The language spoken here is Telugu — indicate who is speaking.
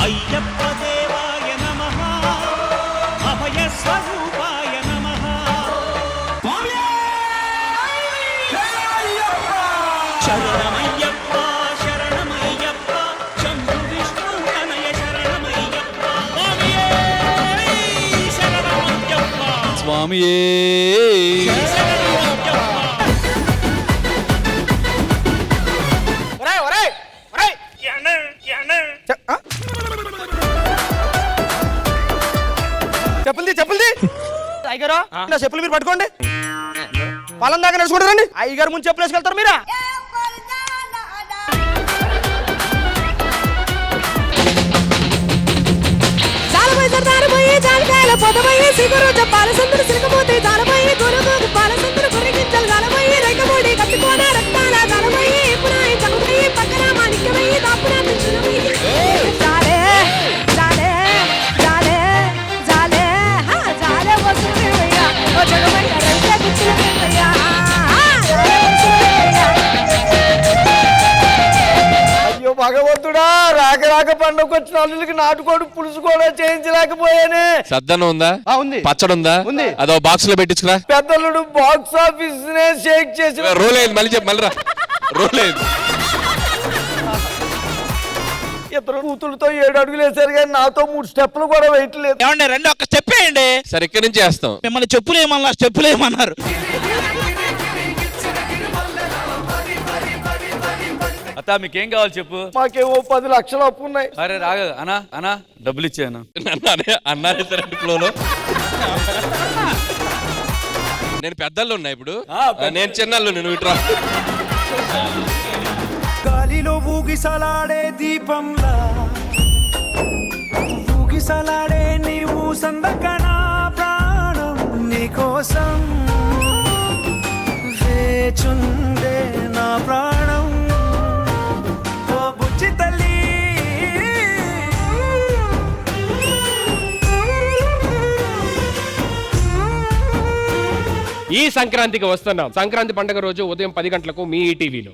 Speaker 1: అయ్యప్ప దేవాయ నమః అభయ స్వరూపాయ నమః శరణమయ్యప్ప శరణమయ్యప్ప శంభు విష్ణు తనయ శరణమయ్యప్ప శరణమయ్యప్ప
Speaker 2: స్వామియే
Speaker 3: చెప్పులది అయ్యగారు నా చెప్పులు మీరు పట్టుకోండి పొలం దాకా నడుచుకుంటారండి అయ్యగారు ముందు చెప్పులు వేసుకెళ్తారు మీరా అయ్యో భగవంతుడా రాక రాక పండుగ వచ్చిన అల్లులకి నాటుకోడు పులుసు కూడా చేయించలేకపోయానే.
Speaker 2: సద్దనం ఉందా?
Speaker 3: ఉంది.
Speaker 2: పచ్చడి ఉందా?
Speaker 3: ఉంది.
Speaker 2: అదో బాక్స్ లో పెట్టించుకురా.
Speaker 3: పెద్దల్లుడు బాక్స్ ఆఫీస్ నే షేక్ చేసి
Speaker 2: రోల్ అయింది, మళ్ళీ చెప్పు, మళ్ళీ రా. రోల్ అయింది.
Speaker 3: ఇద్దరు కూతురుతో 7 అడుగులు వేసారు కానీ నాతో 3 స్టెప్పులు కూడా వేయట్లేదు.
Speaker 4: ఏమండి రెండు ఒక్క స్టెప్ వేయండి.
Speaker 2: సరే ఇక్కడి నుంచి వేస్తాం.
Speaker 4: మిమ్మల్ని చెప్పులు ఏమన్నా స్టెప్పులు ఏమన్నారు?
Speaker 5: అత్త మీకేం కావాలి చెప్పు.
Speaker 3: మాకేమో 10 లక్షలు అప్పు ఉన్నాయి.
Speaker 5: అరే రాగ అనా డబ్బులు ఇచ్చాను.
Speaker 2: అన్నారు ఫ్లోలో. నేను పెద్దల్లో ఉన్నా ఇప్పుడు. నేను చిన్నల్లో నేను ఇట్రా.
Speaker 1: గాలిలో ఊగిసలాడే దీపంలా ఊగిసలాడే నీవు సందకనా ప్రాణం నీకోసం వేచుందే నా ప్రాణం ఓ బుజ్జి తల్లి.
Speaker 6: ఈ సంక్రాంతికి వస్తున్నాం. సంక్రాంతి పండుగ రోజు ఉదయం 10 గంటలకు మీ ఈటీవీలో.